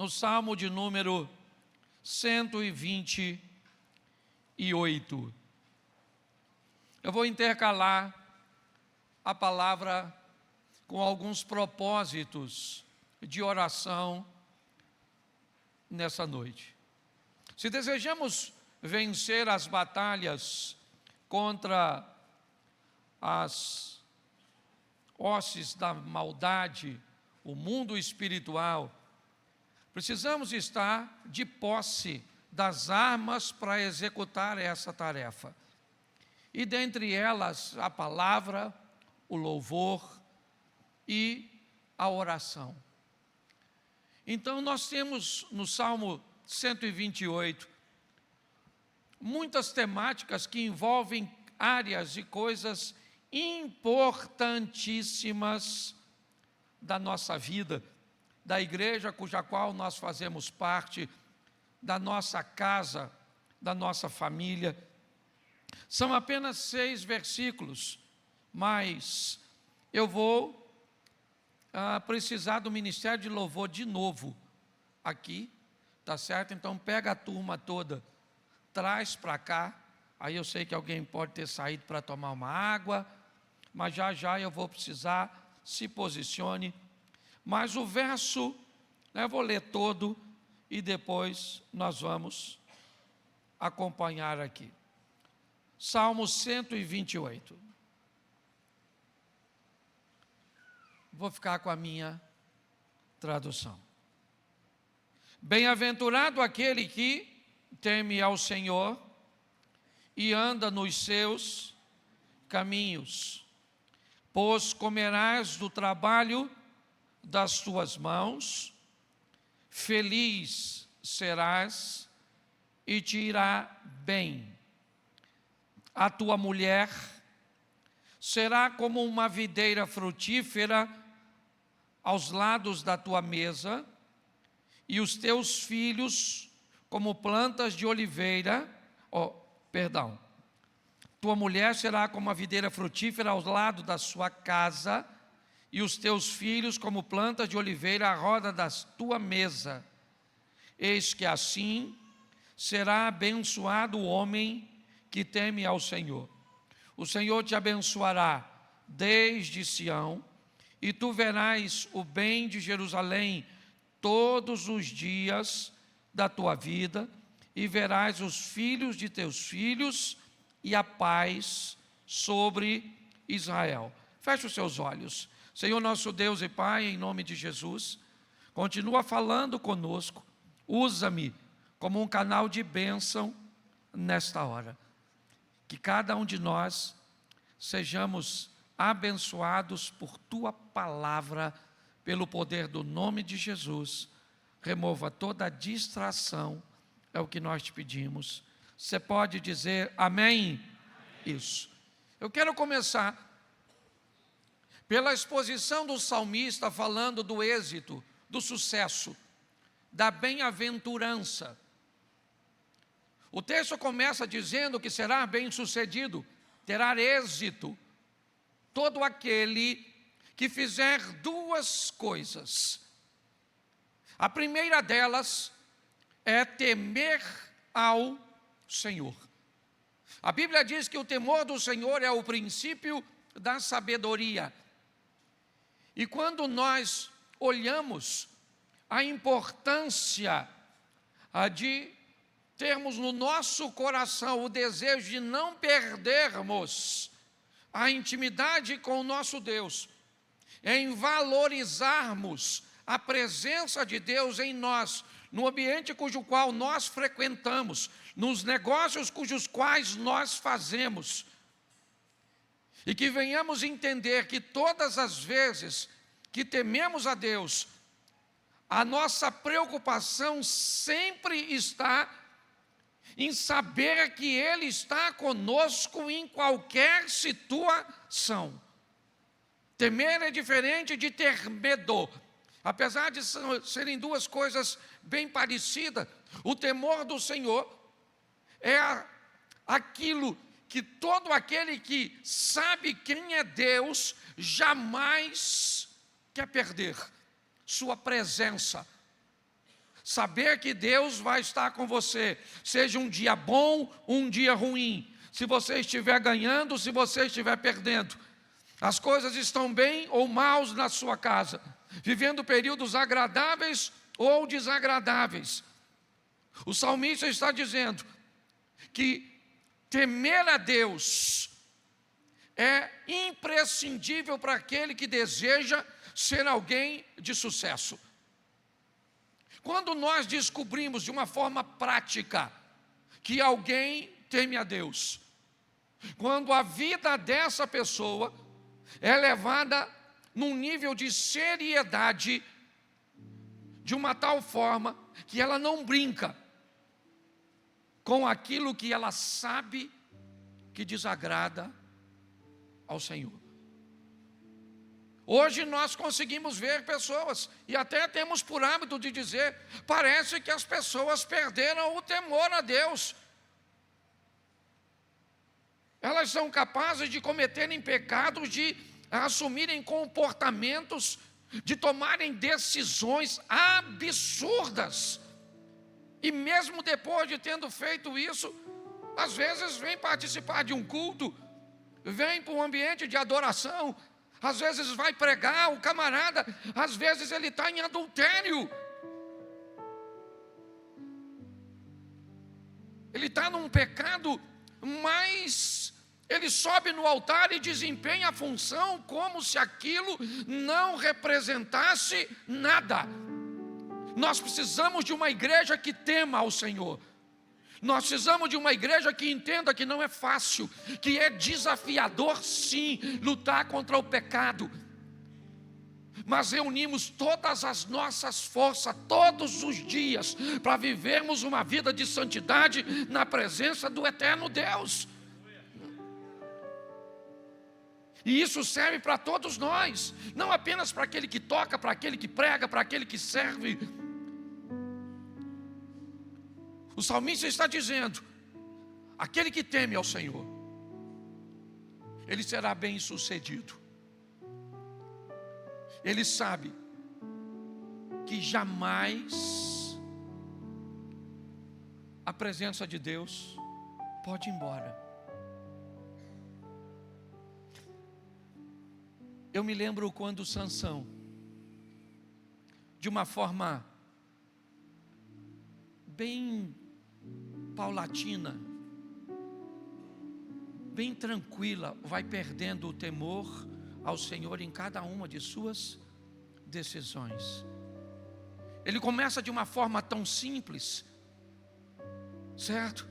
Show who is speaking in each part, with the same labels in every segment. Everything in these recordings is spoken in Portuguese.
Speaker 1: no Salmo de número 128. Eu vou intercalar a palavra com alguns propósitos de oração nessa noite. Se desejamos vencer as batalhas contra as hostes da maldade, o mundo espiritual, precisamos estar de posse das armas para executar essa tarefa. E dentre elas, a palavra, o louvor e a oração. Então nós temos no Salmo 128 muitas temáticas que envolvem áreas e coisas importantíssimas da nossa vida, da igreja cuja qual nós fazemos parte, da nossa casa, da nossa família. São apenas 6 versículos, mas eu vou precisar do Ministério de Louvor de novo aqui, tá certo? Então pega a turma toda, traz para cá. Aí eu sei que alguém pode ter saído para tomar uma água, mas já eu vou precisar, se posicione. Mas o verso, eu vou ler todo e depois nós vamos acompanhar aqui. Salmo 128. Vou ficar com a minha tradução. Bem-aventurado aquele que teme ao Senhor e anda nos seus caminhos, pois comerás do trabalho das tuas mãos, feliz serás e te irá bem. A tua mulher será como uma videira frutífera aos lados da tua mesa, e os teus filhos como plantas de oliveira. Tua mulher será como uma videira frutífera ao lado da sua casa, e os teus filhos como plantas de oliveira à roda da tua mesa. Eis que assim será abençoado o homem que teme ao Senhor. O Senhor te abençoará desde Sião, e tu verás o bem de Jerusalém todos os dias da tua vida, e verás os filhos de teus filhos e a paz sobre Israel. Feche os seus olhos. Senhor nosso Deus e Pai, em nome de Jesus, continua falando conosco. Usa-me como um canal de bênção nesta hora. Que cada um de nós sejamos abençoados por Tua palavra, pelo poder do nome de Jesus. Remova toda a distração, é o que nós te pedimos. Você pode dizer amém? Isso. Eu quero começar pela exposição do salmista falando do êxito, do sucesso, da bem-aventurança. O texto começa dizendo que será bem-sucedido, terá êxito todo aquele que fizer 2 coisas. A primeira delas é temer ao Senhor. A Bíblia diz que o temor do Senhor é o princípio da sabedoria. E quando nós olhamos a importância de termos no nosso coração o desejo de não perdermos a intimidade com o nosso Deus, em valorizarmos a presença de Deus em nós, no ambiente cujo qual nós frequentamos, nos negócios cujos quais nós fazemos, e que venhamos entender que todas as vezes que tememos a Deus, a nossa preocupação sempre está em saber que Ele está conosco em qualquer situação. Temer é diferente de ter medo. Apesar de serem 2 coisas bem parecidas, o temor do Senhor é aquilo que todo aquele que sabe quem é Deus jamais quer perder: sua presença, saber que Deus vai estar com você, seja um dia bom, um dia ruim, se você estiver ganhando, se você estiver perdendo, as coisas estão bem ou maus na sua casa, vivendo períodos agradáveis ou desagradáveis. O salmista está dizendo que temer a Deus é imprescindível para aquele que deseja ser alguém de sucesso. Quando nós descobrimos de uma forma prática que alguém teme a Deus, quando a vida dessa pessoa é levada num nível de seriedade, de uma tal forma que ela não brinca com aquilo que ela sabe que desagrada ao Senhor. Hoje nós conseguimos ver pessoas, e até temos por hábito de dizer, parece que as pessoas perderam o temor a Deus. Elas são capazes de cometerem pecados, de assumirem comportamentos, de tomarem decisões absurdas. E mesmo depois de tendo feito isso, às vezes vem participar de um culto, vem para um ambiente de adoração, às vezes vai pregar, o camarada, às vezes ele está em adultério. Ele está num pecado, mas ele sobe no altar e desempenha a função como se aquilo não representasse nada. Nós precisamos de uma igreja que tema ao Senhor. Nós precisamos de uma igreja que entenda que não é fácil, que é desafiador sim, lutar contra o pecado. Mas reunimos todas as nossas forças, todos os dias, para vivermos uma vida de santidade na presença do eterno Deus. E isso serve para todos nós, não apenas para aquele que toca, para aquele que prega, para aquele que serve. O salmista está dizendo, aquele que teme ao Senhor, ele será bem sucedido. Ele sabe que jamais a presença de Deus pode ir embora. Eu me lembro quando Sansão, de uma forma bem paulatina, bem tranquila, vai perdendo o temor ao Senhor em cada uma de suas decisões. Ele começa de uma forma tão simples, certo?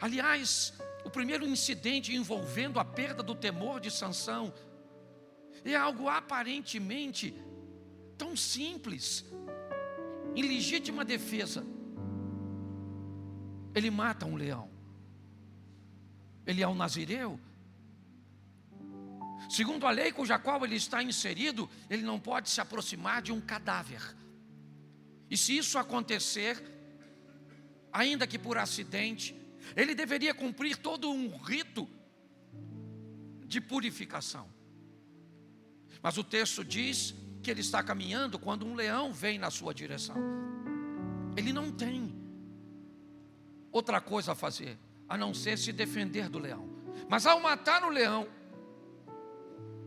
Speaker 1: Aliás, o primeiro incidente envolvendo a perda do temor de Sansão é algo aparentemente tão simples. Em legítima defesa, ele mata um leão. Ele é um nazireu. Segundo a lei cuja qual ele está inserido, ele não pode se aproximar de um cadáver. E se isso acontecer, ainda que por acidente, ele deveria cumprir todo um rito de purificação. Mas o texto diz que ele está caminhando quando um leão vem na sua direção. Ele não tem outra coisa a fazer, a não ser se defender do leão. Mas ao matar o leão,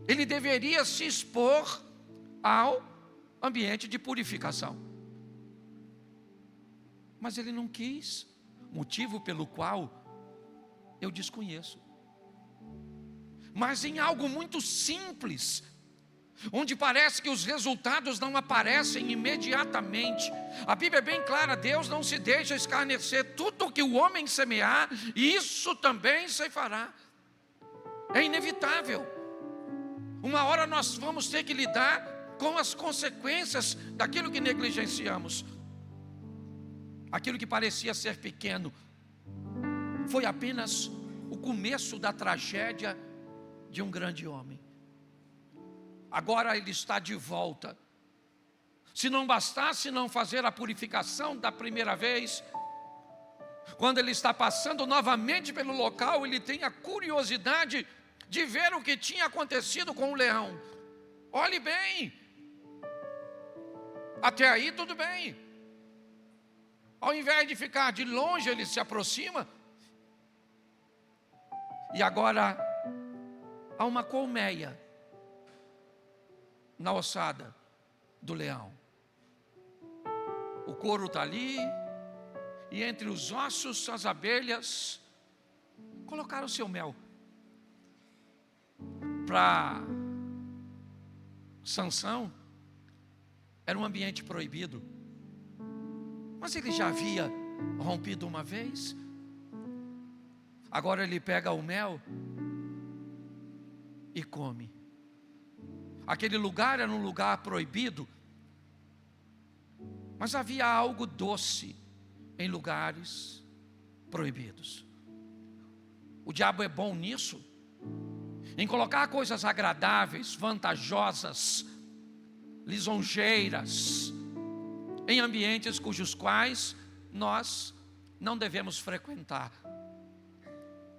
Speaker 1: ele deveria se expor ao ambiente de purificação. Mas ele não quis, motivo pelo qual eu desconheço. Mas em algo muito simples, onde parece que os resultados não aparecem imediatamente. A Bíblia é bem clara, Deus não se deixa escarnecer. Tudo que o homem semear, isso também ceifará. É inevitável. Uma hora nós vamos ter que lidar com as consequências daquilo que negligenciamos. Aquilo que parecia ser pequeno foi apenas o começo da tragédia de um grande homem. Agora ele está de volta. Se não bastasse não fazer a purificação da primeira vez, quando ele está passando novamente pelo local, ele tem a curiosidade de ver o que tinha acontecido com o leão. Olhe bem, até aí tudo bem. Ao invés de ficar de longe, ele se aproxima. E agora há uma colmeia na ossada do leão. O couro está ali, e entre os ossos, as abelhas colocaram o seu mel. Para Sansão, era um ambiente proibido. Mas ele já havia rompido uma vez. Agora ele pega o mel e come. Aquele lugar era um lugar proibido, mas havia algo doce em lugares proibidos. O diabo é bom nisso, em colocar coisas agradáveis, vantajosas, lisonjeiras, em ambientes cujos quais nós não devemos frequentar.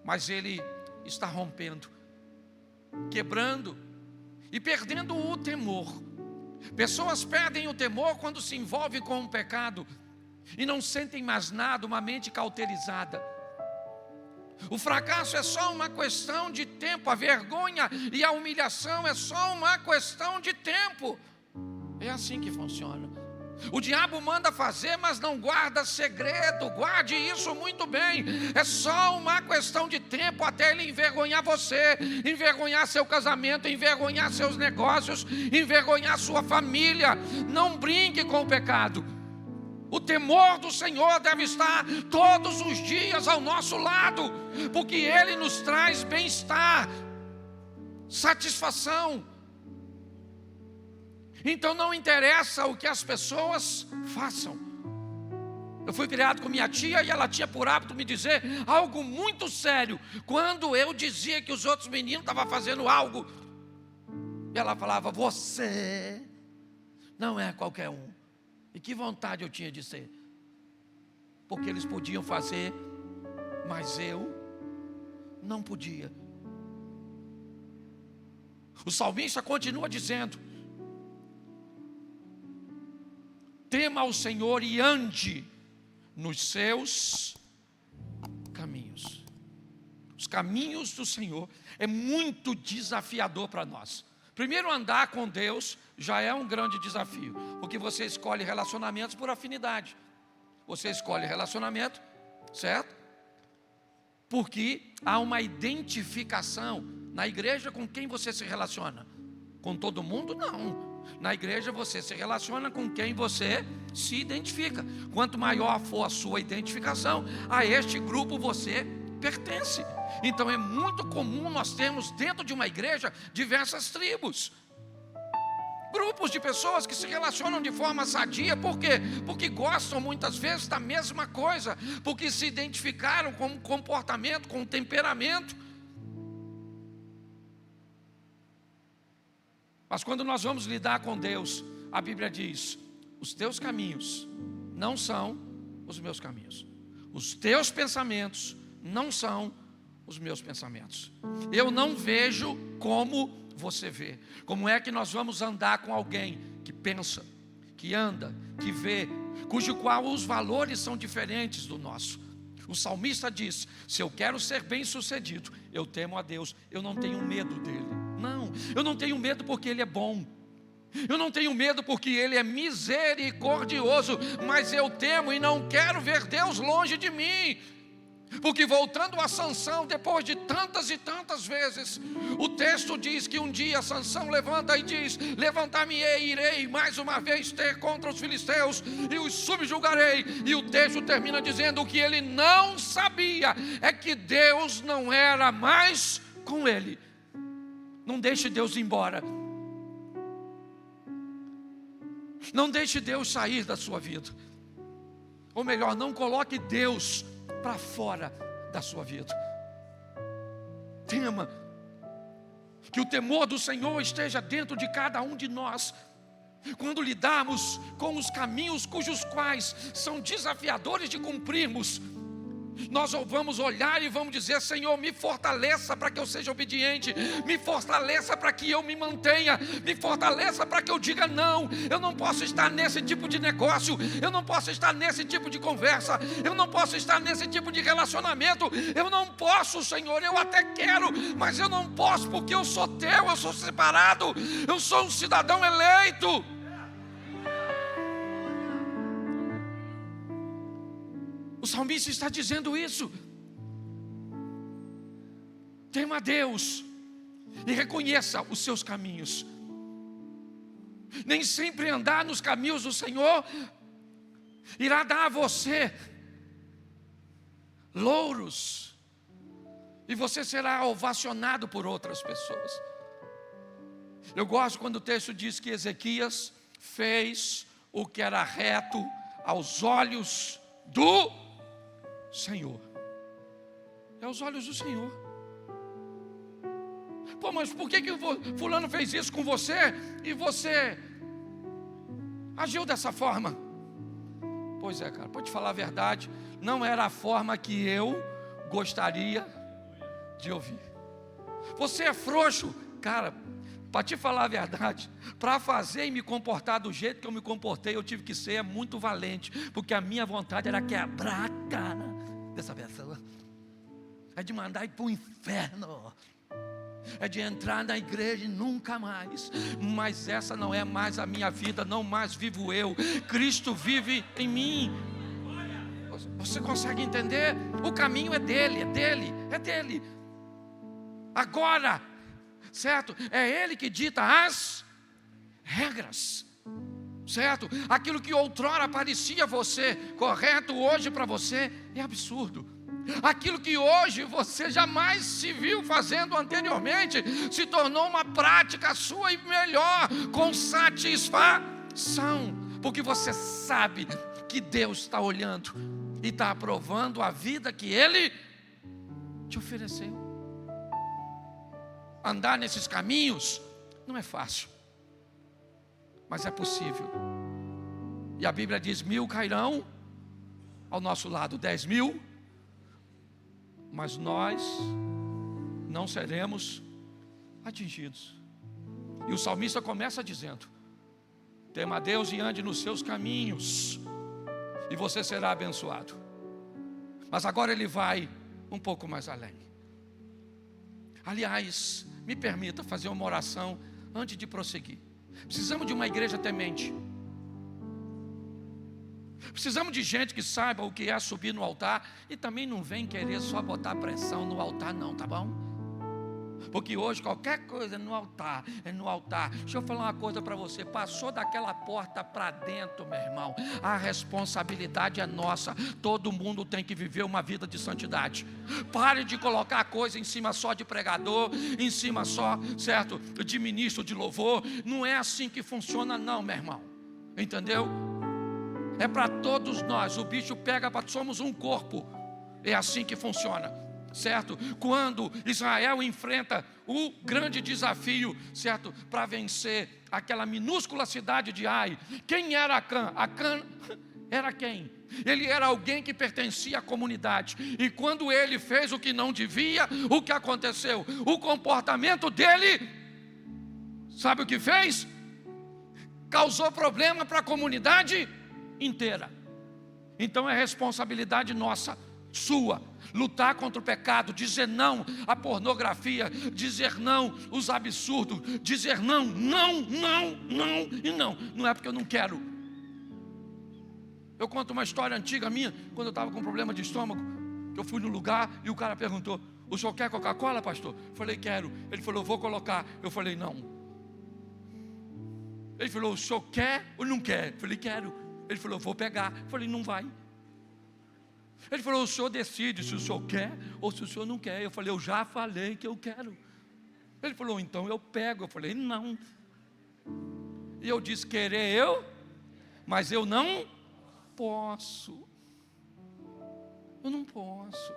Speaker 1: Mas ele está rompendo, quebrando e perdendo o temor. Pessoas perdem o temor quando se envolvem com um pecado e não sentem mais nada, uma mente cauterizada. O fracasso é só uma questão de tempo, a vergonha e a humilhação é só uma questão de tempo. É assim que funciona. O diabo manda fazer, mas não guarda segredo. Guarde isso muito bem. É só uma questão de tempo até ele envergonhar você, envergonhar seu casamento, envergonhar seus negócios, envergonhar sua família. Não brinque com o pecado. O temor do Senhor deve estar todos os dias ao nosso lado, porque Ele nos traz bem-estar, satisfação. Então não interessa o que as pessoas façam. Eu fui criado com minha tia e ela tinha por hábito me dizer algo muito sério. Quando eu dizia que os outros meninos estavam fazendo algo, ela falava: você não é qualquer um. E que vontade eu tinha de ser. Porque eles podiam fazer, mas eu não podia. O salmista continua dizendo: tema ao Senhor e ande nos seus caminhos. Os caminhos do Senhor é muito desafiador para nós. Primeiro, andar com Deus já é um grande desafio, porque você escolhe relacionamentos por afinidade. Você escolhe relacionamento, certo? Porque há uma identificação. Na igreja, com quem você se relaciona? Com todo mundo? Não. Na igreja você se relaciona com quem você se identifica. Quanto maior for a sua identificação, a este grupo você pertence. Então é muito comum nós termos dentro de uma igreja diversas tribos, grupos de pessoas que se relacionam de forma sadia. Por quê? Porque gostam muitas vezes da mesma coisa, porque se identificaram com um comportamento, com um temperamento. Mas quando nós vamos lidar com Deus, a Bíblia diz: os teus caminhos não são os meus caminhos, os teus pensamentos não são os meus pensamentos. Eu não vejo como você vê. Como é que nós vamos andar com alguém que pensa, que anda, que vê, cujo qual os valores são diferentes do nosso? O salmista diz: se eu quero ser bem sucedido, eu temo a Deus, eu não tenho medo dele. Não, eu não tenho medo porque ele é bom, eu não tenho medo porque ele é misericordioso, mas eu temo e não quero ver Deus longe de mim. Porque voltando a Sansão, depois de tantas e tantas vezes, o texto diz que um dia Sansão levanta e diz: levantar-me-ei, irei mais uma vez ter contra os filisteus e os subjugarei. E o texto termina dizendo: o que ele não sabia é que Deus não era mais com ele. Não deixe Deus ir embora. Não deixe Deus sair da sua vida. Ou melhor, não coloque Deus para fora da sua vida. Tema que o temor do Senhor esteja dentro de cada um de nós. Quando lidarmos com os caminhos cujos quais são desafiadores de cumprirmos, Nós vamos olhar e vamos dizer: Senhor, me fortaleça para que eu seja obediente, me fortaleça para que eu me mantenha, me fortaleça para que eu diga não. Eu não posso estar nesse tipo de negócio, eu não posso estar nesse tipo de conversa, eu não posso estar nesse tipo de relacionamento, eu não posso, Senhor, eu até quero, mas eu não posso, porque eu sou teu, eu sou separado, eu sou um cidadão eleito. O salmista está dizendo isso. Tema a Deus e reconheça os seus caminhos. Nem sempre andar nos caminhos do Senhor irá dar a você louros, e você será ovacionado por outras pessoas. Eu gosto quando o texto diz que Ezequias fez o que era reto aos olhos do Senhor. É aos olhos do Senhor. Pô, mas por que fulano fez isso com você e você agiu dessa forma? Pois é, cara, pode te falar a verdade, não era a forma que eu gostaria de ouvir. Você é frouxo, cara. Para te falar a verdade, para fazer e me comportar do jeito que eu me comportei, eu tive que ser muito valente, porque a minha vontade era quebrar a cara dessa pessoa, é de mandar ir para o inferno, é de entrar na igreja e nunca mais. Mas essa não é mais a minha vida, não mais vivo eu, Cristo vive em mim. Você consegue entender? O caminho é dele, é dele, é dele. Agora, certo? É Ele que dita as regras, certo? Aquilo que outrora parecia você correto, hoje para você é absurdo. Aquilo que hoje você jamais se viu fazendo anteriormente, se tornou uma prática sua e melhor, com satisfação, porque você sabe que Deus está olhando e está aprovando a vida que Ele te ofereceu. Andar nesses caminhos não é fácil, mas é possível. E a Bíblia diz: 1000 cairão ao nosso lado, 10.000, mas nós não seremos atingidos. E o salmista começa dizendo: tema a Deus e ande nos seus caminhos, e você será abençoado. Mas agora ele vai um pouco mais além. Aliás, me permita fazer uma oração antes de prosseguir. Precisamos de uma igreja temente. Precisamos de gente que saiba o que é subir no altar. E também não vem querer só botar pressão no altar não, tá bom? Porque hoje qualquer coisa é no altar, é no altar. Deixa eu falar uma coisa para você: passou daquela porta para dentro, meu irmão, a responsabilidade é nossa. Todo mundo tem que viver uma vida de santidade. Pare de colocar a coisa em cima só de pregador, em cima só, certo, de ministro de louvor. Não é assim que funciona não, meu irmão. Entendeu? É para todos nós. O bicho pega, somos um corpo. É assim que funciona. Certo? Quando Israel enfrenta o grande desafio, certo? Para vencer aquela minúscula cidade de Ai. Quem era Acã? Acã era quem? Ele era alguém que pertencia à comunidade. E quando ele fez o que não devia, o que aconteceu? O comportamento dele, sabe o que fez? Causou problema para a comunidade inteira. Então é responsabilidade nossa, sua, lutar contra o pecado, dizer não à pornografia, dizer não aos absurdos, dizer não, e não. Não é porque eu não quero. Eu conto uma história antiga minha, quando eu estava com problema de estômago, que eu fui no lugar e o cara perguntou: o senhor quer Coca-Cola, pastor? Eu falei: quero. Ele falou: vou colocar. Eu falei: não. Ele falou: o senhor quer ou não quer? Eu falei: quero. Ele falou: vou pegar. Eu falei: não vai. Ele falou: o senhor decide se o senhor quer ou se o senhor não quer. Eu falei: eu já falei que eu quero. Ele falou: então eu pego. Eu falei: não. E eu disse: querer eu, mas eu não posso. Eu não posso.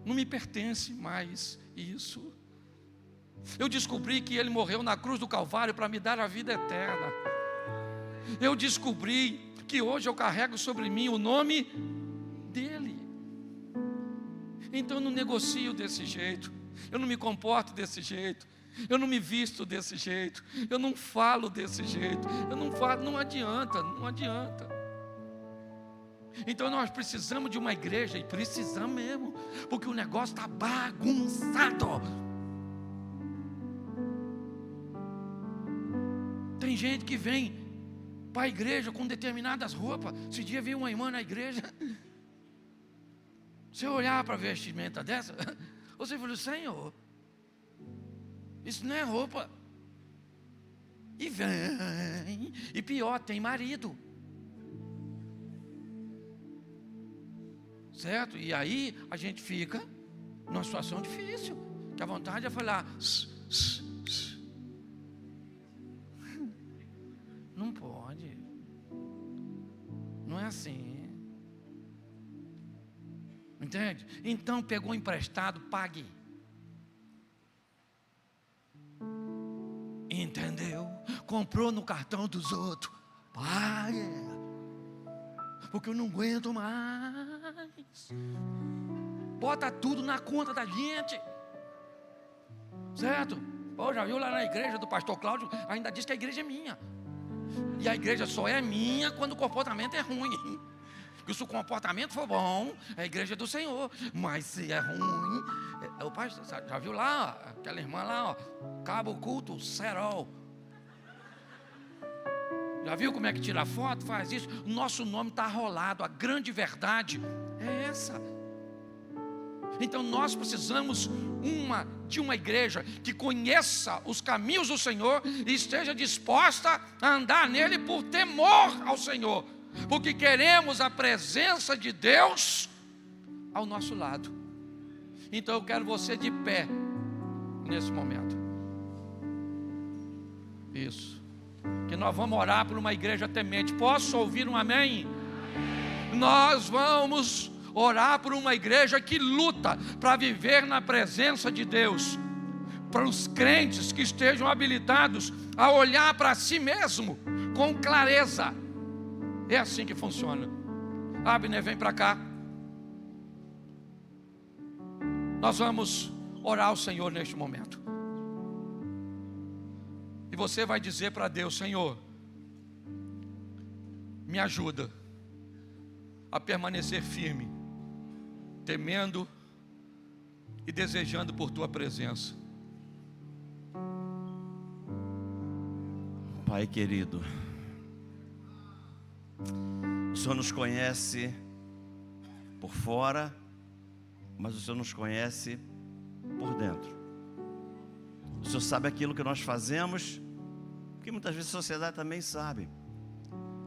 Speaker 1: Não me pertence mais isso. Eu descobri que Ele morreu na cruz do Calvário para me dar a vida eterna. Eu descobri que hoje eu carrego sobre mim o nome dEle. Então eu não negocio desse jeito, eu não me comporto desse jeito, eu não me visto desse jeito, eu não falo desse jeito, eu não falo, não adianta, não adianta. Então nós precisamos de uma igreja, e precisamos mesmo, porque o negócio está bagunçado. Tem gente que vem para a igreja com determinadas roupas. Esse dia veio uma irmã na igreja, você olhar para a vestimenta dessa, você falou: Senhor, isso não é roupa. E vem, e pior, tem marido, certo? E aí a gente fica numa situação difícil, que a vontade é falar: não pode, não é assim. Entende? Então pegou emprestado, pague. Entendeu? Comprou no cartão dos outros, pague. Porque eu não aguento mais. Bota tudo na conta da gente, certo? Pô, já viu lá na igreja do pastor Cláudio, ainda diz que a igreja é minha. E a igreja só é minha quando o comportamento é ruim. Porque se o comportamento for bom, a igreja é do Senhor. Mas se é ruim, o pastor, já viu lá, aquela irmã lá, ó, Cabo Culto, Serol. Já viu como é que tira foto? Faz isso. O nosso nome está rolado. A grande verdade é essa. Então nós precisamos de uma igreja que conheça os caminhos do Senhor e esteja disposta a andar nele por temor ao Senhor, porque queremos a presença de Deus ao nosso lado. Então eu quero você de pé nesse momento. Isso. Que nós vamos orar por uma igreja temente. Posso ouvir um amém? Nós vamos orar por uma igreja que luta para viver na presença de Deus, para os crentes que estejam habilitados a olhar para si mesmo com clareza. É assim que funciona. Abner, vem para cá. Nós vamos orar ao Senhor neste momento. E você vai dizer para Deus: Senhor, me ajuda a permanecer firme, temendo e desejando por Tua presença.
Speaker 2: Pai querido, o Senhor nos conhece por fora, mas o Senhor nos conhece por dentro. O Senhor sabe aquilo que nós fazemos, porque muitas vezes a sociedade também sabe,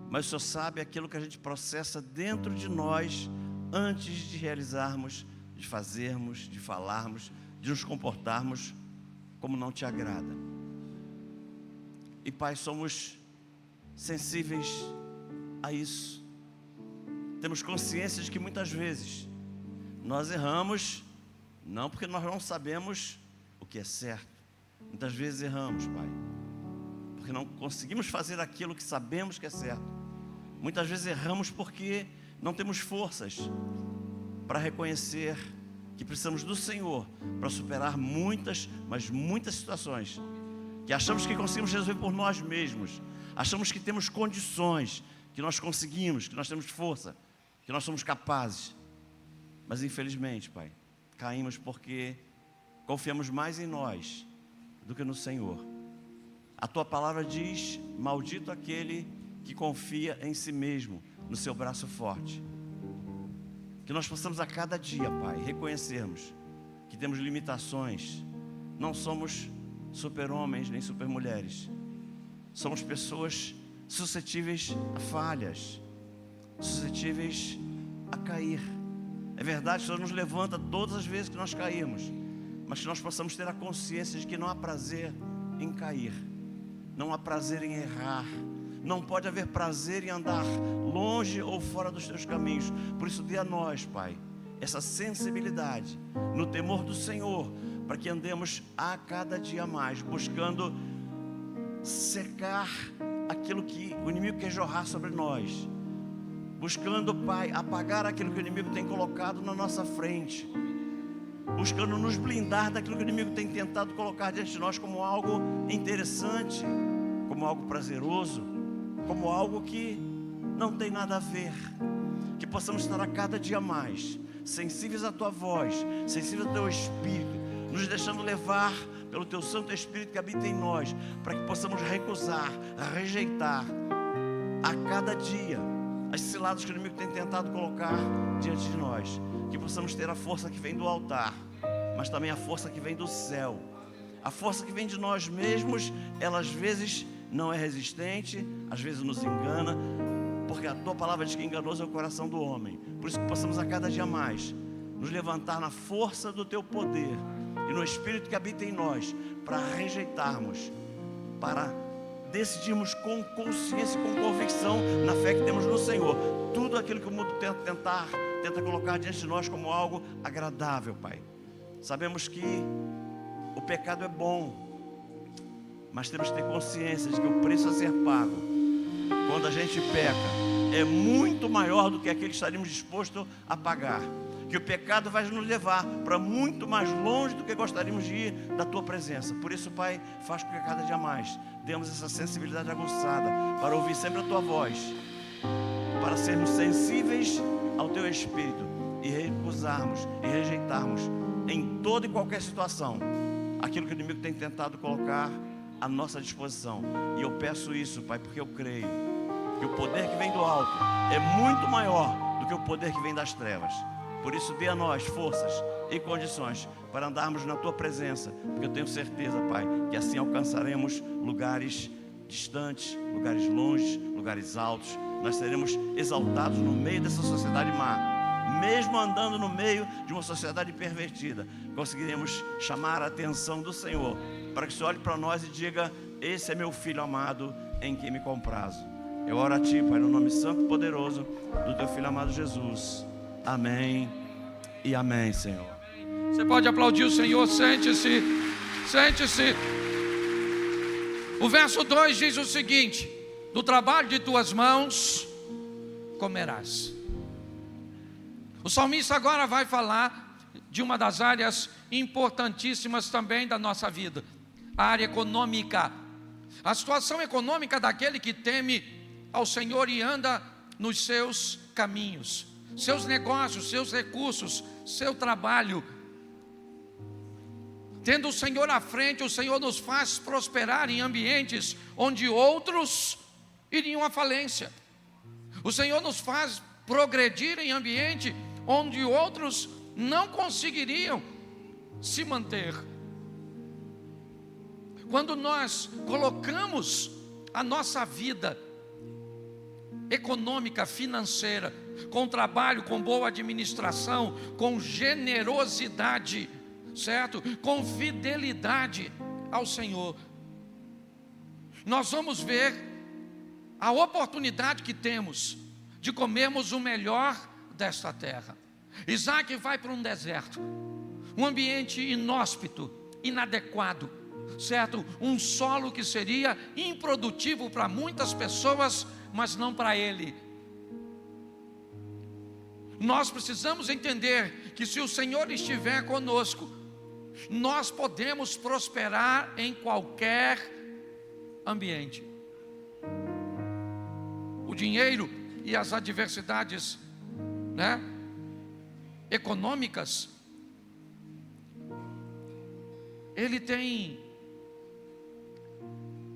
Speaker 2: mas o Senhor sabe aquilo que a gente processa dentro de nós antes de realizarmos, de fazermos, de falarmos, de nos comportarmos como não Te agrada. E Pai, somos sensíveis a isso. Temos consciência de que muitas vezes nós erramos, não porque nós não sabemos o que é certo. Muitas vezes erramos, Pai, porque não conseguimos fazer aquilo que sabemos que é certo. Muitas vezes erramos porque não temos forças para reconhecer que precisamos do Senhor para superar muitas, mas muitas situações que achamos que conseguimos resolver por nós mesmos. Achamos que temos condições, que nós conseguimos, que nós temos força, que nós somos capazes. Mas infelizmente, Pai, caímos porque confiamos mais em nós do que no Senhor. A Tua palavra diz: maldito aquele que confia em si mesmo, no seu braço forte. Que nós possamos a cada dia, Pai, reconhecermos que temos limitações. Não somos super-homens nem super-mulheres. Somos pessoas suscetíveis a falhas, suscetíveis a cair. É verdade, o Senhor nos levanta todas as vezes que nós caímos, mas que nós possamos ter a consciência de que não há prazer em cair, não há prazer em errar, não pode haver prazer em andar longe ou fora dos Teus caminhos. Por isso dê a nós, Pai, essa sensibilidade no temor do Senhor, para que andemos a cada dia mais, buscando secar aquilo que o inimigo quer jorrar sobre nós, buscando, Pai, apagar aquilo que o inimigo tem colocado na nossa frente, buscando nos blindar daquilo que o inimigo tem tentado colocar diante de nós como algo interessante, como algo prazeroso, como algo que não tem nada a ver. Que possamos estar a cada dia mais sensíveis à Tua voz, sensíveis ao Teu Espírito, nos deixando levar pelo Teu Santo Espírito que habita em nós, para que possamos recusar, rejeitar a cada dia as ciladas que o inimigo tem tentado colocar diante de nós. Que possamos ter a força que vem do altar, mas também a força que vem do céu. A força que vem de nós mesmos, ela às vezes não é resistente, às vezes nos engana, porque a Tua palavra diz que enganoso é o coração do homem. Por isso que possamos a cada dia mais nos levantar na força do Teu poder e no Espírito que habita em nós, para rejeitarmos, para decidirmos com consciência e com convicção, na fé que temos no Senhor, tudo aquilo que o mundo tenta colocar diante de nós como algo agradável, Pai. Sabemos que o pecado é bom, mas temos que ter consciência de que o preço a ser pago quando a gente peca é muito maior do que aquele que estaríamos dispostos a pagar. Que o pecado vai nos levar para muito mais longe do que gostaríamos de ir da Tua presença. Por isso, Pai, faz com que cada dia mais temos essa sensibilidade aguçada para ouvir sempre a Tua voz, para sermos sensíveis ao Teu Espírito e recusarmos e rejeitarmos em toda e qualquer situação aquilo que o inimigo tem tentado colocar à nossa disposição. E eu peço isso, Pai, porque eu creio que o poder que vem do alto é muito maior do que o poder que vem das trevas. Por isso, dê a nós forças e condições para andarmos na Tua presença, porque eu tenho certeza, Pai, que assim alcançaremos lugares distantes, lugares longes, lugares altos. Nós seremos exaltados no meio dessa sociedade má. Mesmo andando no meio de uma sociedade pervertida, conseguiremos chamar a atenção do Senhor, para que o Senhor olhe para nós e diga: esse é meu filho amado, em quem me comprazo. Eu oro a Ti, Pai, no nome santo e poderoso do Teu Filho amado Jesus. Amém e amém, Senhor.
Speaker 1: Você pode aplaudir o Senhor, sente-se, sente-se. O verso 2 diz o seguinte: do trabalho de tuas mãos comerás. O salmista agora vai falar de uma das áreas importantíssimas também da nossa vida, a área econômica. A situação econômica daquele que teme ao Senhor e anda nos seus caminhos, seus negócios, seus recursos, seu trabalho. Tendo o Senhor à frente, o Senhor nos faz prosperar em ambientes onde outros iriam à falência. O Senhor nos faz progredir em ambiente onde outros não conseguiriam se manter. Quando nós colocamos a nossa vida econômica, financeira, com trabalho, com boa administração, com generosidade, certo? Com fidelidade ao Senhor, nós vamos ver a oportunidade que temos de comermos o melhor desta terra. Isaac vai para um deserto, um ambiente inóspito, inadequado, certo? Um solo que seria improdutivo para muitas pessoas, mas não para ele. Nós precisamos entender que se o Senhor estiver conosco, nós podemos prosperar em qualquer ambiente. O dinheiro e as adversidades, econômicas, ele tem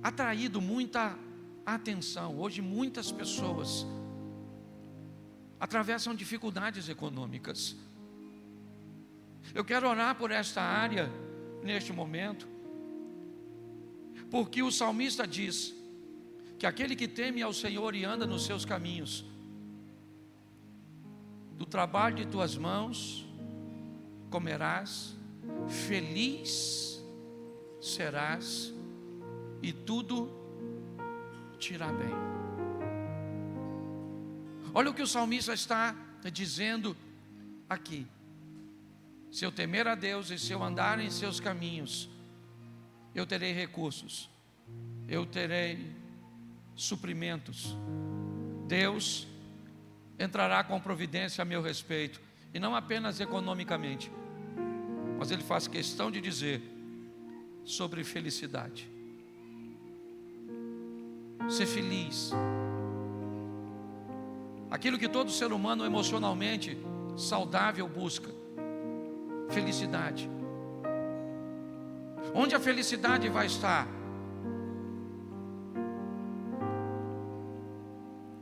Speaker 1: atraído muita atenção. Hoje muitas pessoas atravessam dificuldades econômicas. Eu quero orar por esta área neste momento, porque o salmista diz que aquele que teme ao Senhor e anda nos seus caminhos, do trabalho de tuas mãos comerás, feliz serás e tudo te irá bem. Olha o que o salmista está dizendo aqui: se eu temer a Deus e se eu andar em seus caminhos, eu terei recursos, eu terei suprimentos. Deus entrará com providência a meu respeito, e não apenas economicamente, Mas ele faz questão de dizer sobre felicidade. Ser feliz. Aquilo que todo ser humano emocionalmente saudável busca. Felicidade. Onde a felicidade vai estar?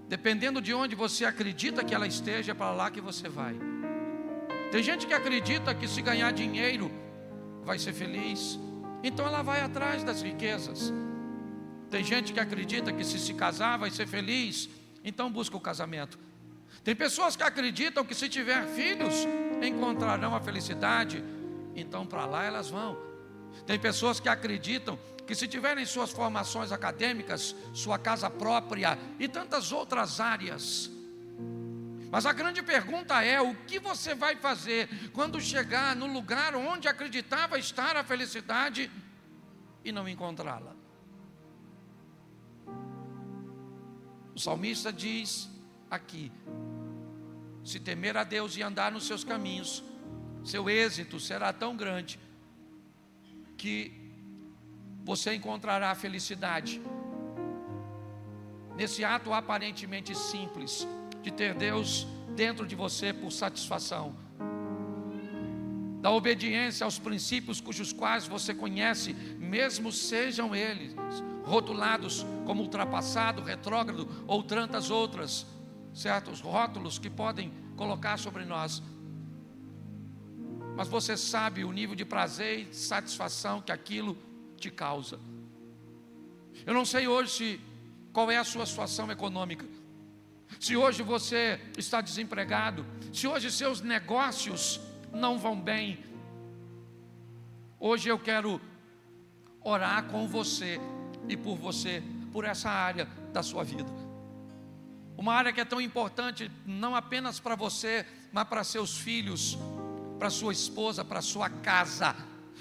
Speaker 1: Dependendo de onde você acredita que ela esteja, é para lá que você vai. Tem gente que acredita que se ganhar dinheiro vai ser feliz, então ela vai atrás das riquezas. Tem gente que acredita que se casar vai ser feliz, então busca o casamento. Tem pessoas que acreditam que se tiver filhos encontrarão a felicidade, então para lá elas vão. Tem pessoas que acreditam que se tiverem suas formações acadêmicas, sua casa própria e tantas outras áreas. Mas a grande pergunta é: o que você vai fazer quando chegar no lugar onde acreditava estar a felicidade e não encontrá-la? O salmista diz aqui: se temer a Deus e andar nos seus caminhos, seu êxito será tão grande que você encontrará a felicidade nesse ato aparentemente simples de ter Deus dentro de você por satisfação, da obediência aos princípios cujos quais você conhece, mesmo sejam eles rotulados como ultrapassado, retrógrado ou tantas outras, certos rótulos que podem colocar sobre nós. Mas você sabe o nível de prazer e satisfação que aquilo te causa. Eu não sei hoje qual é a sua situação econômica. Se hoje você está desempregado, se hoje seus negócios não vão bem, hoje eu quero orar com você e por você, por essa área da sua vida. Uma área que é tão importante, não apenas para você, mas para seus filhos, para sua esposa, para sua casa.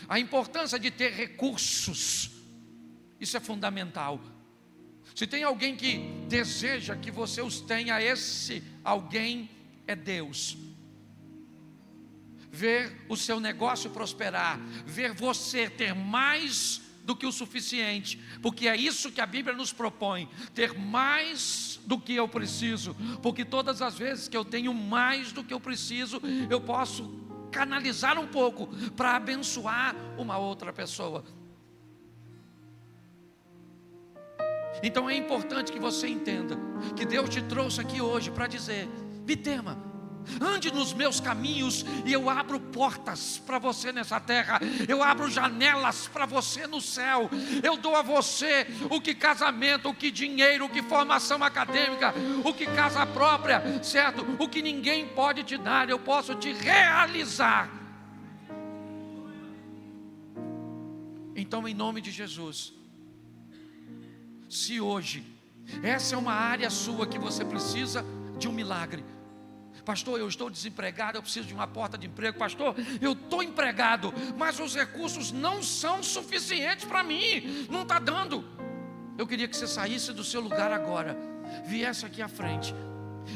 Speaker 1: A importância de ter recursos, isso é fundamental. Se tem alguém que deseja que você os tenha, esse alguém é Deus. Ver o seu negócio prosperar, ver você ter mais do que o suficiente, porque é isso que a Bíblia nos propõe, ter mais do que eu preciso, porque todas as vezes que eu tenho mais do que eu preciso, eu posso canalizar um pouco para abençoar uma outra pessoa. Então é importante que você entenda que Deus te trouxe aqui hoje para dizer: me tema, ande nos meus caminhos, e eu abro portas para você nessa terra, eu abro janelas para você no céu, eu dou a você o que casamento, o que dinheiro, o que formação acadêmica, o que casa própria, certo? O que ninguém pode te dar, eu posso te realizar. Então, em nome de Jesus, se hoje essa é uma área sua que você precisa de um milagre, pastor, eu estou desempregado, eu preciso de uma porta de emprego. Pastor, eu estou empregado, mas os recursos não são suficientes para mim, não está dando. Eu queria que você saísse do seu lugar agora, viesse aqui à frente,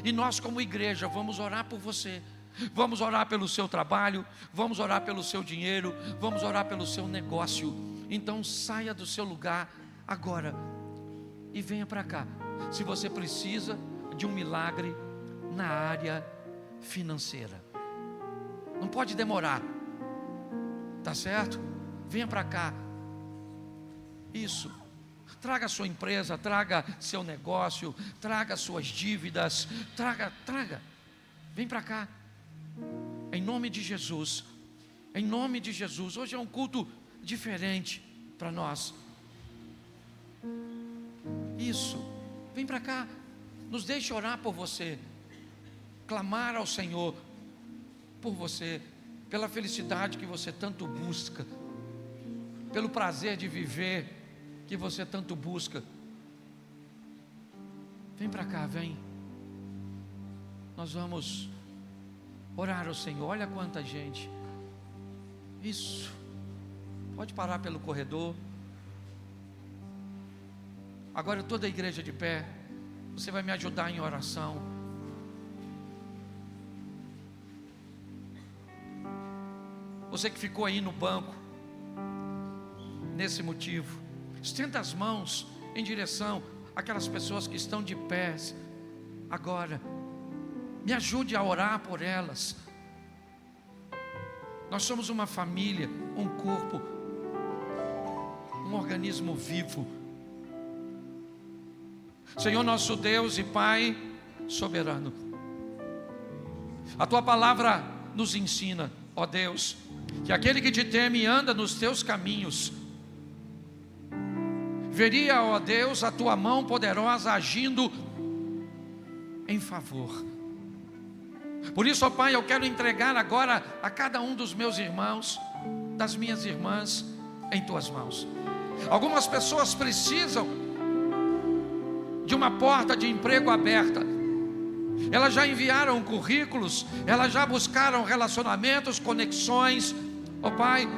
Speaker 1: e nós como igreja vamos orar por você. Vamos orar pelo seu trabalho, vamos orar pelo seu dinheiro, vamos orar pelo seu negócio. Então saia do seu lugar agora e venha para cá, se você precisa de um milagre na área financeira. Não pode demorar, tá certo? Venha para cá. Isso. Traga a sua empresa, traga seu negócio, traga suas dívidas, traga. Vem para cá. Em nome de Jesus. Em nome de Jesus. Hoje é um culto diferente para nós. Isso. Vem para cá. Nos deixe orar por você. Clamar ao Senhor por você, pela felicidade que você tanto busca, pelo prazer de viver que você tanto busca. Vem para cá, vem. Nós vamos orar ao Senhor. Olha quanta gente. Isso. Pode parar pelo corredor. Agora toda a igreja de pé. Você vai me ajudar em oração. Você que ficou aí no banco, nesse motivo, estenda as mãos em direção àquelas pessoas que estão de pés agora. Me ajude a orar por elas. Nós somos uma família, um corpo, um organismo vivo. Senhor nosso Deus e Pai soberano, a Tua palavra nos ensina, ó Deus, que aquele que te teme e anda nos Teus caminhos, veria, ó Deus, a Tua mão poderosa agindo em favor. Por isso, ó Pai, eu quero entregar agora a cada um dos meus irmãos, das minhas irmãs, em Tuas mãos. Algumas pessoas precisam de uma porta de emprego aberta. Elas já enviaram currículos, elas já buscaram relacionamentos, conexões, ó Pai,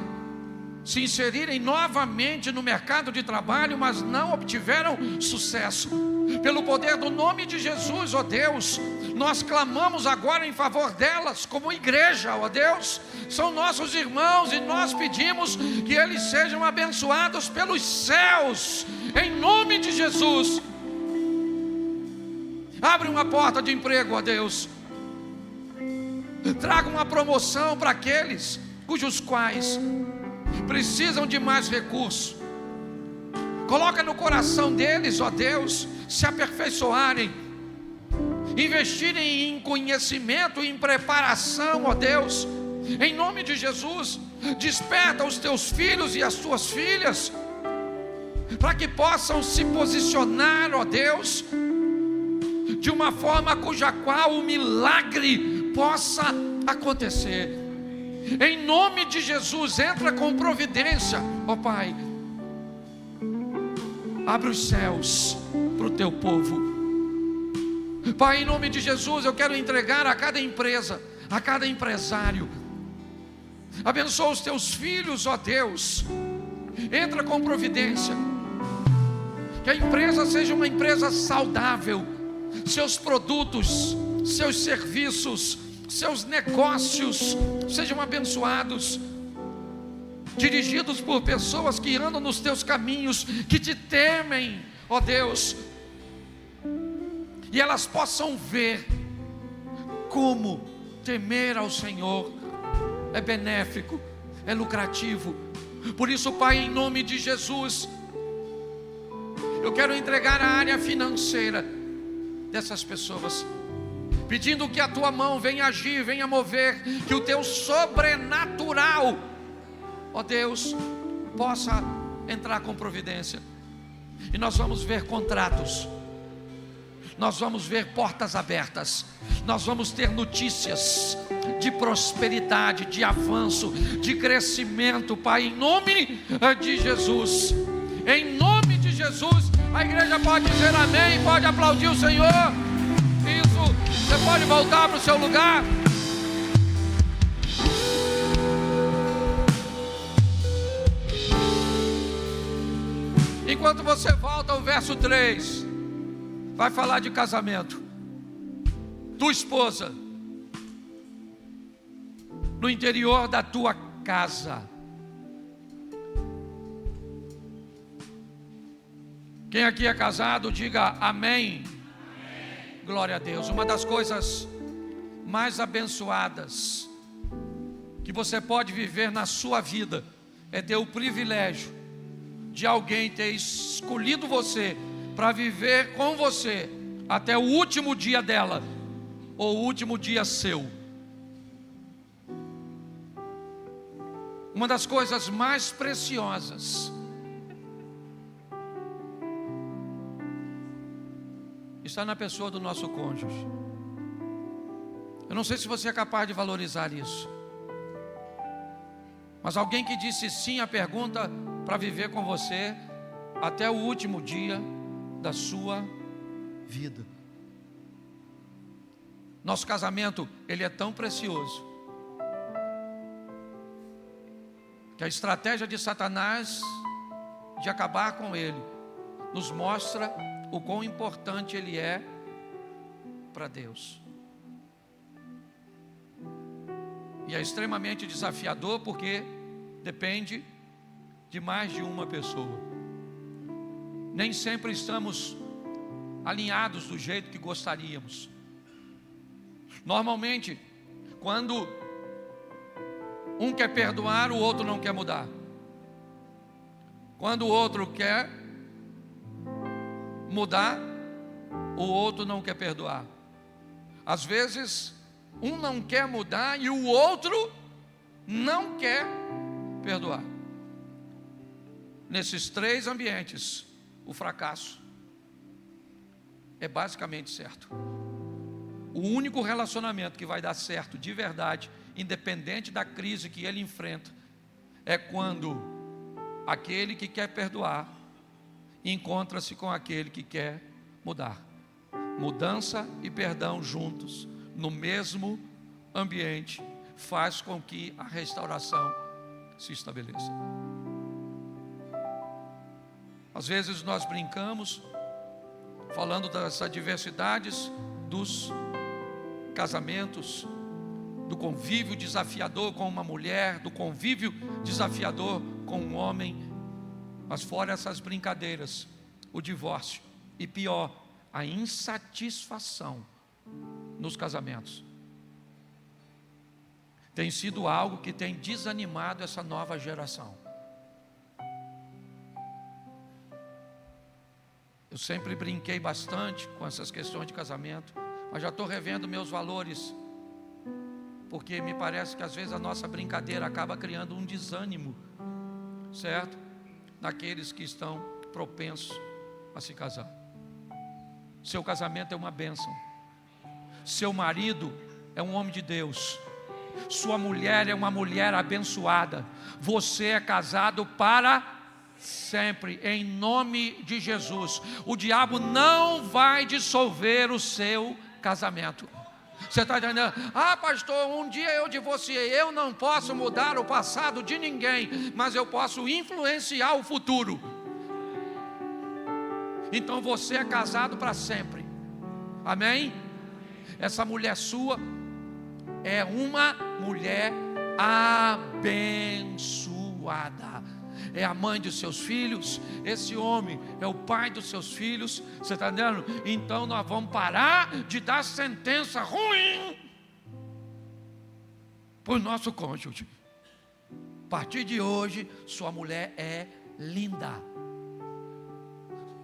Speaker 1: se inserirem novamente no mercado de trabalho, mas não obtiveram sucesso. Pelo poder do nome de Jesus, ó Deus, nós clamamos agora em favor delas, como igreja, ó Deus. São nossos irmãos e nós pedimos que eles sejam abençoados pelos céus, em nome de Jesus. Abre uma porta de emprego, ó Deus. Traga uma promoção para aqueles cujos quais precisam de mais recursos. Coloca no coração deles, ó Deus, se aperfeiçoarem, investirem em conhecimento e em preparação, ó Deus, em nome de Jesus. Desperta os teus filhos e as tuas filhas, para que possam se posicionar, ó Deus, de uma forma cuja qual o milagre possa acontecer. Em nome de Jesus, entra com providência, ó Pai. Abre os céus para o teu povo. Pai, em nome de Jesus, eu quero entregar a cada empresa, a cada empresário. Abençoa os teus filhos, ó Deus. Entra com providência. Que a empresa seja uma empresa saudável. Seus produtos, seus serviços, seus negócios sejam abençoados, dirigidos por pessoas que andam nos teus caminhos, que te temem, ó Deus, e elas possam ver como temer ao Senhor é benéfico, é lucrativo. Por isso, Pai, em nome de Jesus, eu quero entregar a área financeira dessas pessoas, pedindo que a tua mão venha agir, venha mover, que o teu sobrenatural, ó Deus, possa entrar com providência. E nós vamos ver contratos, nós vamos ver portas abertas, nós vamos ter notícias de prosperidade, de avanço, de crescimento, Pai, em nome de Jesus. Em nome de Jesus. A igreja pode dizer amém, pode aplaudir o Senhor. Isso, você pode voltar para o seu lugar. Enquanto você volta, o verso 3 vai falar de casamento. Tua esposa, no interior da tua casa. Quem aqui é casado, diga amém. Amém. Glória a Deus. Uma das coisas mais abençoadas que você pode viver na sua vida é ter o privilégio de alguém ter escolhido você para viver com você até o último dia dela, ou o último dia seu. Uma das coisas mais preciosas está na pessoa do nosso cônjuge. Eu não sei se você é capaz de valorizar isso, mas alguém que disse sim à pergunta para viver com você até o último dia da sua vida. Nosso casamento, ele é tão precioso que a estratégia de Satanás de acabar com ele nos mostra o quão importante ele é para Deus. E é extremamente desafiador porque depende de mais de uma pessoa. Nem sempre estamos alinhados do jeito que gostaríamos. Normalmente, quando um quer perdoar, o outro não quer mudar. Quando o outro quer mudar, o outro não quer perdoar. Às vezes, um não quer mudar e o outro não quer perdoar. Nesses três ambientes, o fracasso é basicamente certo. O único relacionamento que vai dar certo de verdade, independente da crise que ele enfrenta, é quando aquele que quer perdoar encontra-se com aquele que quer mudar. Mudança e perdão juntos, no mesmo ambiente, faz com que a restauração se estabeleça. Às vezes nós brincamos, falando das adversidades dos casamentos, do convívio desafiador com uma mulher, do convívio desafiador com um homem, mas fora essas brincadeiras, o divórcio e pior, a insatisfação nos casamentos tem sido algo que tem desanimado essa nova geração. Eu sempre brinquei bastante com essas questões de casamento, mas já estou revendo meus valores, porque me parece que às vezes a nossa brincadeira acaba criando um desânimo, certo? Naqueles que estão propensos a se casar. Seu casamento é uma bênção. Seu marido é um homem de Deus. Sua mulher é uma mulher abençoada. Você é casado para sempre, em nome de Jesus. O diabo não vai dissolver o seu casamento. Você está entendendo? Ah, pastor, um dia eu divorciei. Eu não posso mudar o passado de ninguém, mas eu posso influenciar o futuro. Então você é casado para sempre. Amém? Essa mulher sua é uma mulher abençoada. É a mãe dos seus filhos. Esse homem é o pai dos seus filhos. Você está entendendo? Então nós vamos parar de dar sentença ruim para o nosso cônjuge. A partir de hoje, sua mulher é linda.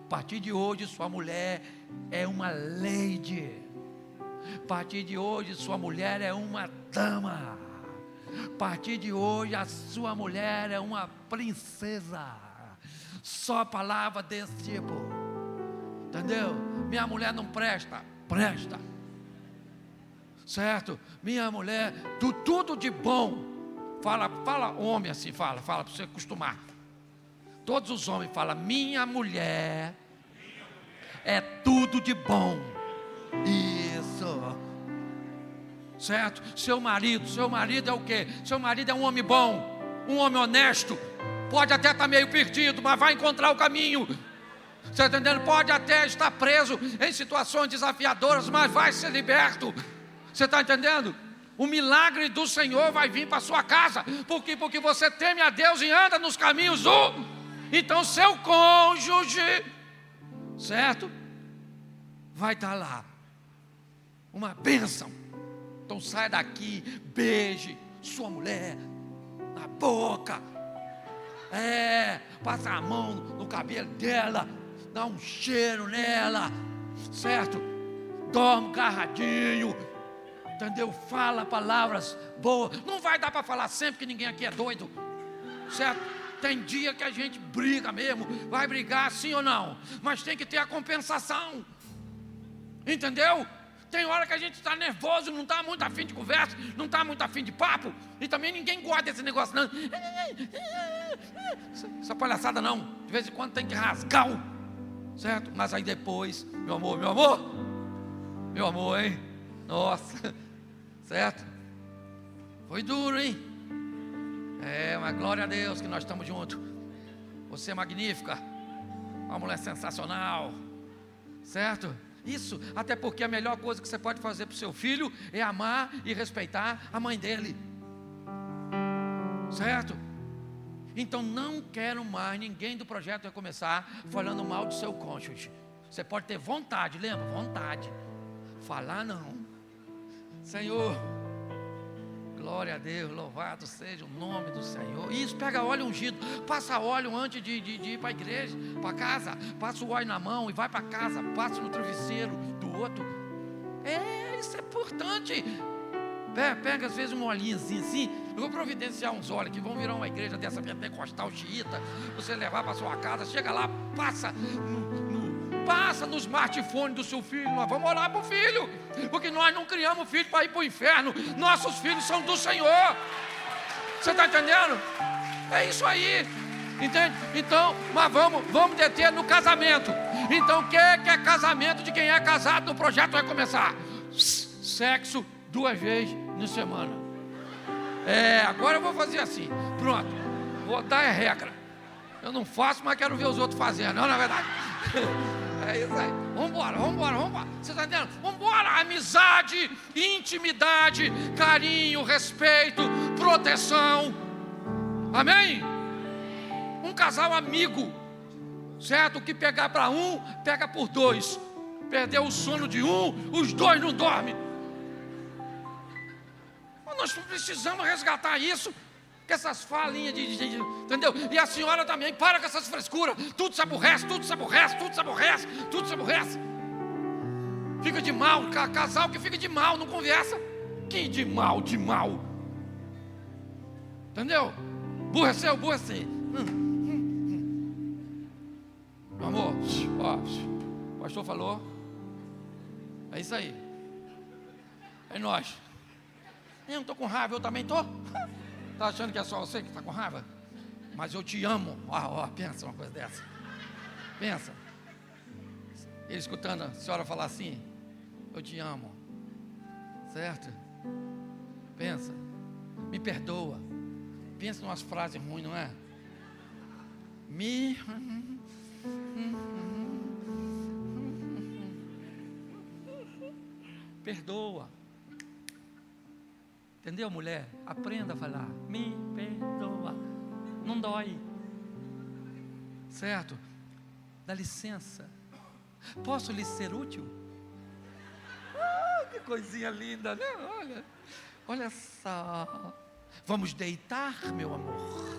Speaker 1: A partir de hoje, sua mulher é uma lady. A partir de hoje, sua mulher é uma dama. A partir de hoje, a sua mulher é uma princesa. Só palavra desse tipo. Entendeu? Minha mulher não presta. Presta. Certo? Minha mulher, tudo de bom. Fala homem assim, fala para você acostumar. Todos os homens falam: minha mulher é tudo de bom. Isso. Certo? Seu marido é o quê? Seu marido é um homem bom, um homem honesto. Pode até estar meio perdido, mas vai encontrar o caminho. Você está entendendo? Pode até estar preso em situações desafiadoras, mas vai ser liberto. Você está entendendo? O milagre do Senhor vai vir para a sua casa. Por quê? Porque você teme a Deus e anda nos caminhos do... Então seu cônjuge, certo? Vai estar lá. Uma bênção. Então saia daqui, beije sua mulher na boca. Passa a mão no cabelo dela, dá um cheiro nela, certo? Dorme garradinho, entendeu? Fala palavras boas. Não vai dar para falar sempre, que ninguém aqui é doido, certo? Tem dia que a gente briga mesmo, vai brigar sim ou não, mas tem que ter a compensação, entendeu? Tem hora que a gente está nervoso, não está muito afim de conversa, não está muito afim de papo, e também ninguém gosta desse negócio não. Essa palhaçada não, de vez em quando tem que rasgar o, certo? Mas aí depois, meu amor, hein? Nossa, certo? Foi duro, hein? Mas glória a Deus que nós estamos juntos. Você é magnífica, uma mulher sensacional, certo? Isso, até porque a melhor coisa que você pode fazer para o seu filho é amar e respeitar a mãe dele. certo? Então não quero mais ninguém do projeto Recomeçar falando mal do seu cônjuge. Você pode ter vontade, lembra? Vontade. Falar não. Senhor, glória a Deus, louvado seja o nome do Senhor. Isso, pega óleo ungido, passa óleo antes de ir para a igreja, para casa, passa o óleo na mão e vai para casa, passa no travesseiro do outro. Isso é importante. Pega às vezes um olhinho assim, eu vou providenciar uns olhos que vão virar uma igreja dessa pentecostal xiita, você levar para sua casa, chega lá, passa no smartphone do seu filho. Nós vamos orar para o filho, porque nós não criamos filho para ir para o inferno, nossos filhos são do Senhor. Você está entendendo? É isso aí, entende? Então, mas vamos deter no casamento. Então, o que é casamento de quem é casado no projeto Recomeçar? Sexo 2 vezes na semana. Agora eu vou fazer assim. Pronto, vou dar a regra. Eu não faço, mas quero ver os outros fazendo. Não, na verdade. É isso aí. Vamos embora. Você está entendendo? Vamos embora. Amizade, intimidade, carinho, respeito, proteção. Amém? Um casal amigo, certo? O que pegar para um, pega por 2. Perdeu o sono de um, os 2 não dormem. Nós precisamos resgatar isso, com essas falinhas entendeu? E a senhora também, para com essas frescuras. Tudo se aborrece. Fica de mal, casal que fica de mal, não conversa. Que de mal. Entendeu? Aborrecer. Meu amor, o pastor falou. É isso aí. É nós. Eu não estou com raiva, eu também estou. Está achando que é só você que está com raiva? Mas eu te amo. Pensa uma coisa dessa. Pensa. Ele escutando a senhora falar assim: eu te amo. Certo? Pensa. Me perdoa. Pensa em umas frases ruins, não é? Perdoa. Entendeu, mulher? Aprenda a falar. Me perdoa. Não dói. Certo? Dá licença. Posso lhe ser útil? Que coisinha linda, né? Olha só. Vamos deitar, meu amor.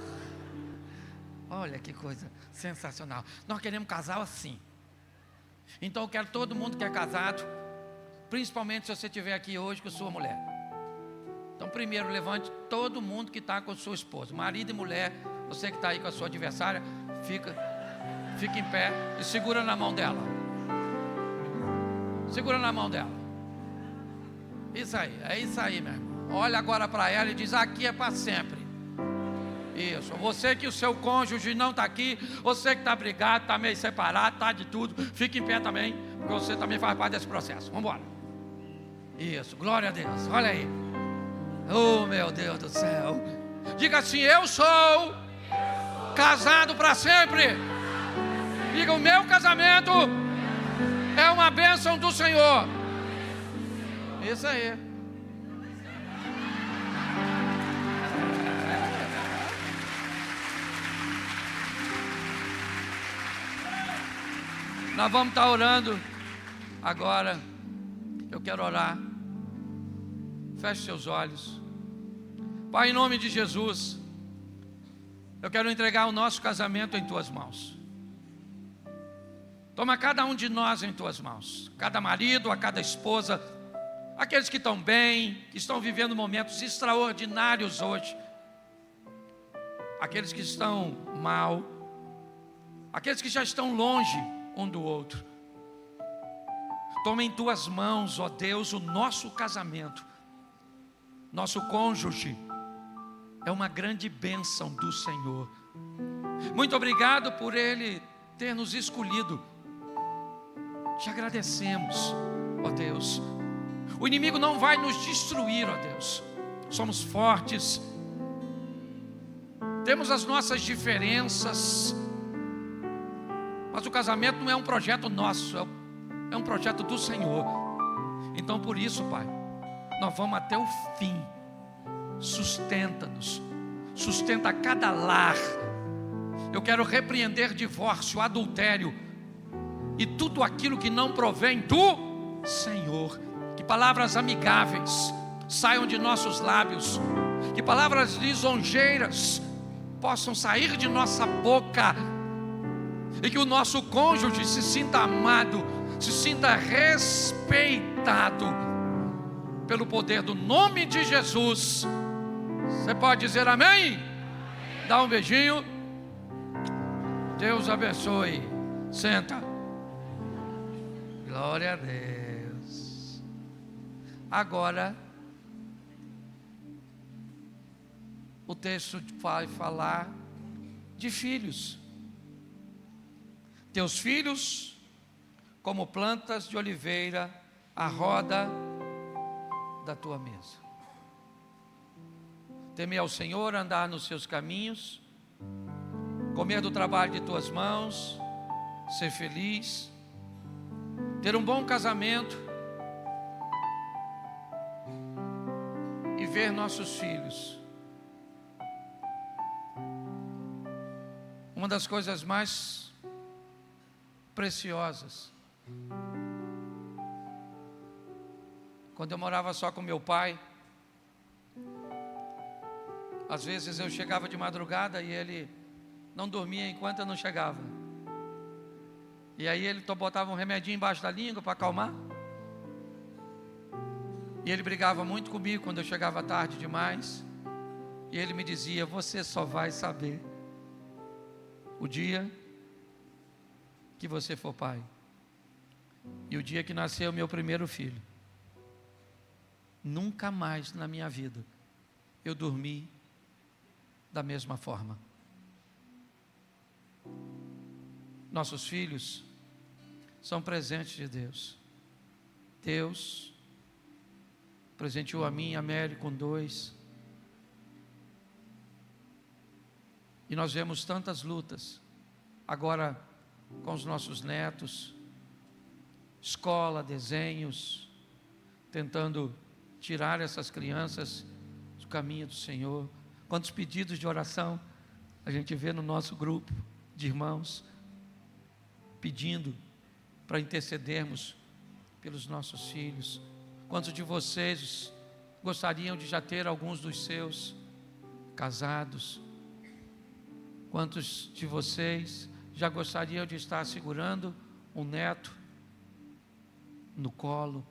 Speaker 1: Olha que coisa sensacional. Nós queremos casal assim. Então eu quero todo mundo que é casado, principalmente se você estiver aqui hoje com sua mulher. Então, primeiro, levante todo mundo que está com sua esposa, marido e mulher. Você que está aí com a sua adversária, fica em pé e segura na mão dela. Segura na mão dela. Isso aí, é isso aí, meu irmão. Olha agora para ela e diz: aqui é para sempre. Isso, você que o seu cônjuge não está aqui, você que está brigado, está meio separado, está de tudo, fique em pé também, porque você também faz parte desse processo. Vamos embora. Isso, glória a Deus, olha aí. Oh, meu Deus do céu. Diga assim: eu sou casado para sempre. Diga: o meu casamento é uma bênção do Senhor. Isso aí. Nós vamos estar orando agora. Eu quero orar. Feche seus olhos. Pai, em nome de Jesus, eu quero entregar o nosso casamento em Tuas mãos. Toma cada um de nós em Tuas mãos. Cada marido, a cada esposa, aqueles que estão bem, que estão vivendo momentos extraordinários hoje, aqueles que estão mal, aqueles que já estão longe um do outro. Toma em Tuas mãos, ó Deus, o nosso casamento. Nosso cônjuge é uma grande bênção do Senhor. Muito obrigado por Ele ter nos escolhido. Te agradecemos, ó Deus. O inimigo não vai nos destruir, ó Deus. Somos fortes. Temos as nossas diferenças, mas o casamento não é um projeto nosso, é um projeto do Senhor. Então por isso, Pai, nós vamos até o fim. Sustenta-nos, sustenta cada lar. Eu quero repreender divórcio, adultério e tudo aquilo que não provém do Senhor. Que palavras amigáveis saiam de nossos lábios, que palavras lisonjeiras possam sair de nossa boca, e que o nosso cônjuge se sinta amado, se sinta respeitado pelo poder do nome de Jesus. Você pode dizer amém? Dá um beijinho. Deus abençoe. Senta. Glória a Deus. Agora, o texto vai falar de filhos. Teus filhos, como plantas de oliveira, à roda da tua mesa. Temer ao Senhor, andar nos seus caminhos, comer do trabalho de tuas mãos, ser feliz, ter um bom casamento e ver nossos filhos. Uma das coisas mais preciosas. Quando eu morava só com meu pai, às vezes eu chegava de madrugada e ele não dormia enquanto eu não chegava. E aí ele botava um remedinho embaixo da língua para acalmar. E ele brigava muito comigo quando eu chegava tarde demais. E ele me dizia: você só vai saber o dia que você for pai. E o dia que nasceu meu primeiro filho, nunca mais na minha vida eu dormi da mesma forma. Nossos filhos são presentes de Deus. Deus presenteou a mim e a Mary com 2. E nós vemos tantas lutas agora com os nossos netos, escola, desenhos, tentando tirar essas crianças do caminho do Senhor. Quantos pedidos de oração a gente vê no nosso grupo de irmãos, pedindo para intercedermos pelos nossos filhos. Quantos de vocês gostariam de já ter alguns dos seus casados? Quantos de vocês já gostariam de estar segurando um neto no colo?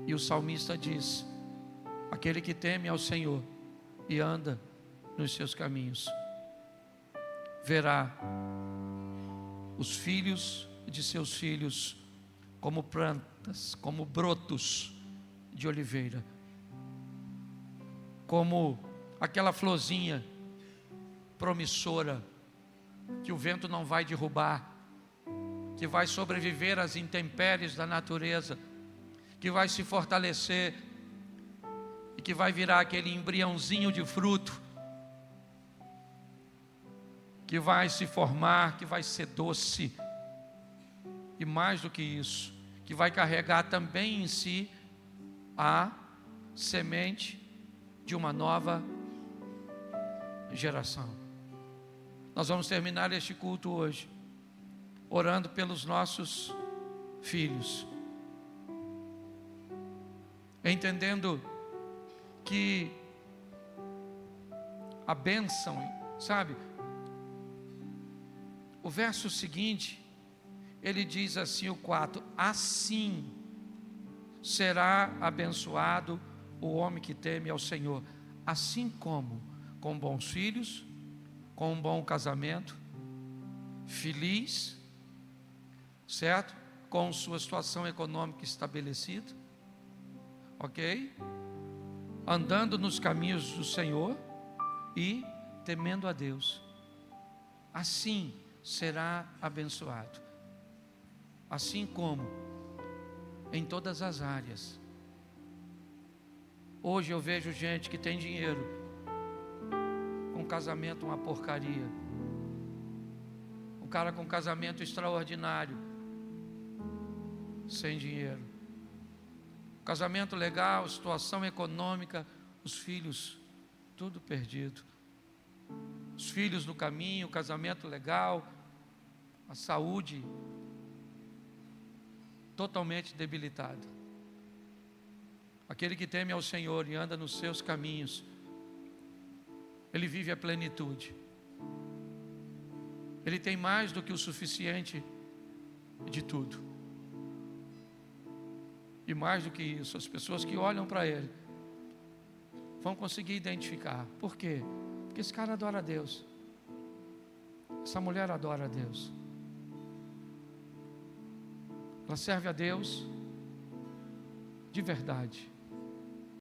Speaker 1: E o salmista diz: aquele que teme ao Senhor e anda nos seus caminhos, verá os filhos de seus filhos como plantas, como brotos de oliveira, como aquela florzinha promissora que o vento não vai derrubar, que vai sobreviver às intempéries da natureza, que vai se fortalecer e que vai virar aquele embriãozinho de fruto, que vai se formar, que vai ser doce, e mais do que isso, que vai carregar também em si a semente de uma nova geração. Nós vamos terminar este culto hoje orando pelos nossos filhos, entendendo que a bênção, sabe? O verso seguinte, ele diz assim, o 4: assim será abençoado o homem que teme ao Senhor, assim como com bons filhos, com um bom casamento, feliz, certo? Com sua situação econômica estabelecida, ok? Andando nos caminhos do Senhor e temendo a Deus. Assim será abençoado. Assim como em todas as áreas. Hoje eu vejo gente que tem dinheiro, com casamento uma porcaria. O cara com casamento extraordinário, sem dinheiro. Casamento legal, situação econômica, os filhos tudo perdido. Os filhos no caminho, o casamento legal, a saúde totalmente debilitada. Aquele que teme ao Senhor e anda nos seus caminhos, ele vive a plenitude. Ele tem mais do que o suficiente de tudo. E mais do que isso, as pessoas que olham para ele vão conseguir identificar. Por quê? Porque esse cara adora a Deus. Essa mulher adora a Deus. Ela serve a Deus de verdade.